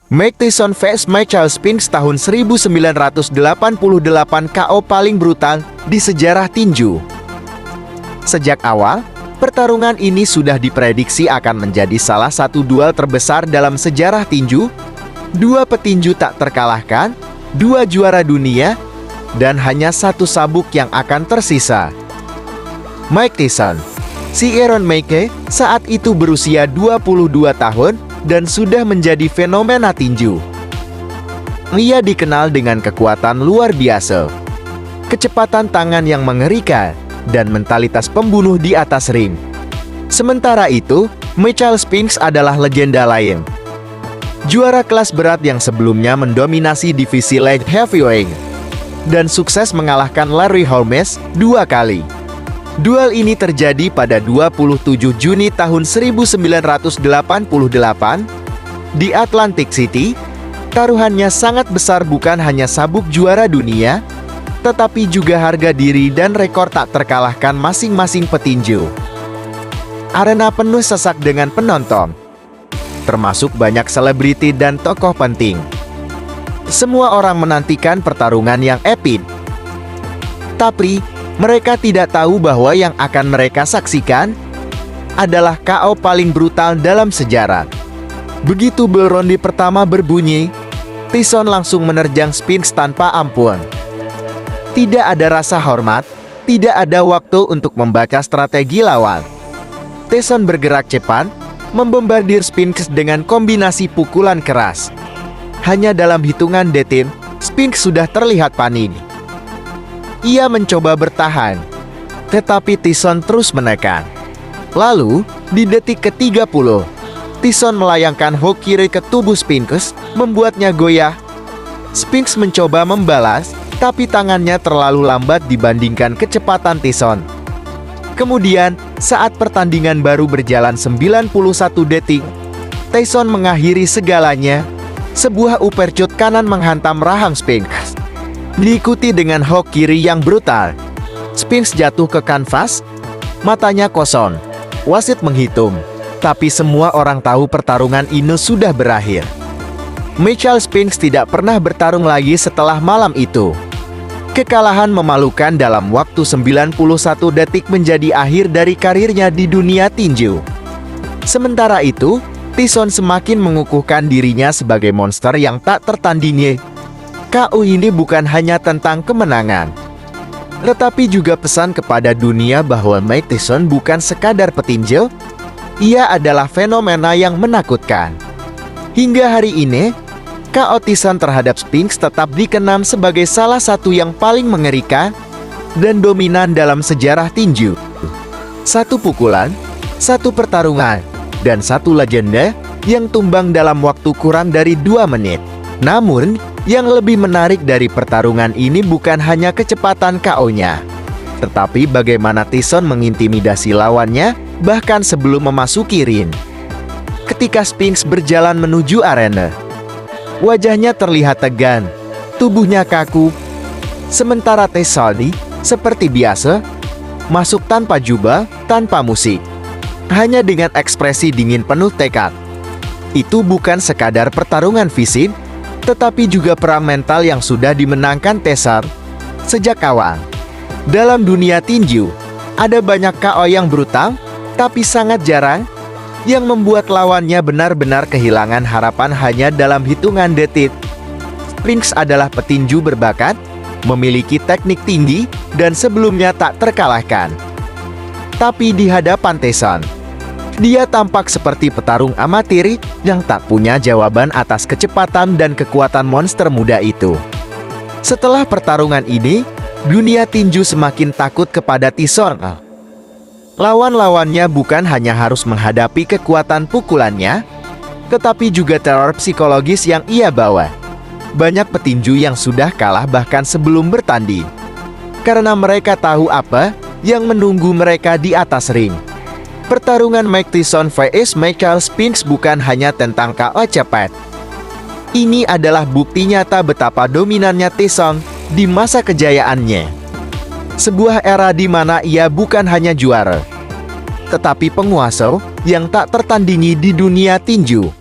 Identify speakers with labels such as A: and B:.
A: Mike Tyson vs Michael Spinks tahun 1988 KO paling brutal di sejarah tinju. Sejak awal, pertarungan ini sudah diprediksi akan menjadi salah satu duel terbesar dalam sejarah tinju. Dua petinju tak terkalahkan, dua juara dunia, dan hanya satu sabuk yang akan tersisa. Mike Tyson, si Iron Mike, saat itu berusia 22 tahun dan sudah menjadi fenomena tinju. Ia dikenal dengan kekuatan luar biasa, kecepatan tangan yang mengerikan, dan mentalitas pembunuh di atas ring. Sementara itu, Michael Spinks adalah legenda lain. Juara kelas berat yang sebelumnya mendominasi divisi light heavyweight dan sukses mengalahkan Larry Holmes 2 kali. Duel ini terjadi pada 27 Juni tahun 1988 di Atlantic City. Taruhannya sangat besar, bukan hanya sabuk juara dunia, tetapi juga harga diri dan rekor tak terkalahkan masing-masing petinju. Arena penuh sesak dengan penonton, termasuk banyak selebriti dan tokoh penting. Semua orang menantikan pertarungan yang epik. Tapi mereka tidak tahu bahwa yang akan mereka saksikan adalah KO paling brutal dalam sejarah. Begitu bel ronde pertama berbunyi, Tyson langsung menerjang Spinks tanpa ampun. Tidak ada rasa hormat, tidak ada waktu untuk membaca strategi lawan. Tyson bergerak cepat, membombardir Spinks dengan kombinasi pukulan keras. Hanya dalam hitungan detik, Spinks sudah terlihat panik. Ia mencoba bertahan, tetapi Tyson terus menekan. Lalu, di detik ke-30, Tyson melayangkan hook kiri ke tubuh Spinks, membuatnya goyah. Spinks mencoba membalas, tapi tangannya terlalu lambat dibandingkan kecepatan Tyson. Kemudian, saat pertandingan baru berjalan 91 detik, Tyson mengakhiri segalanya. Sebuah uppercut kanan menghantam rahang Spinks, diikuti dengan hook kiri yang brutal. Spinks jatuh ke kanvas, matanya kosong. Wasit menghitung, tapi semua orang tahu pertarungan ini sudah berakhir. Michael Spinks tidak pernah bertarung lagi setelah malam itu. Kekalahan memalukan dalam waktu 91 detik menjadi akhir dari karirnya di dunia tinju. Sementara itu, Tyson semakin mengukuhkan dirinya sebagai monster yang tak tertandingi. KO ini bukan hanya tentang kemenangan, tetapi juga pesan kepada dunia bahwa Mike Tyson bukan sekadar petinju, ia adalah fenomena yang menakutkan. Hingga hari ini, KO Tyson terhadap Spinks tetap dikenang sebagai salah satu yang paling mengerikan dan dominan dalam sejarah tinju. Satu pukulan, satu pertarungan, dan satu legenda yang tumbang dalam waktu kurang dari 2 menit. Namun, yang lebih menarik dari pertarungan ini bukan hanya kecepatan KO-nya, tetapi bagaimana Tyson mengintimidasi lawannya bahkan sebelum memasuki ring. Ketika Spinks berjalan menuju arena, wajahnya terlihat tegang, tubuhnya kaku. Sementara Tyson, seperti biasa, masuk tanpa jubah, tanpa musik, hanya dengan ekspresi dingin penuh tekad. Itu bukan sekadar pertarungan fisik, tetapi juga perang mental yang sudah dimenangkan Tyson sejak awal. Dalam dunia tinju, ada banyak KO yang brutal, tapi sangat jarang yang membuat lawannya benar-benar kehilangan harapan hanya dalam hitungan detik. Spinks adalah petinju berbakat, memiliki teknik tinggi, dan sebelumnya tak terkalahkan. Tapi di hadapan Tyson, dia tampak seperti petarung amatir yang tak punya jawaban atas kecepatan dan kekuatan monster muda itu. Setelah pertarungan ini, dunia tinju semakin takut kepada Tyson. Lawan-lawannya bukan hanya harus menghadapi kekuatan pukulannya, tetapi juga teror psikologis yang ia bawa. Banyak petinju yang sudah kalah bahkan sebelum bertanding, karena mereka tahu apa yang menunggu mereka di atas ring. Pertarungan Mike Tyson vs Michael Spinks bukan hanya tentang KO cepat. Ini adalah bukti nyata betapa dominannya Tyson di masa kejayaannya. Sebuah era di mana ia bukan hanya juara, tetapi penguasa yang tak tertandingi di dunia tinju.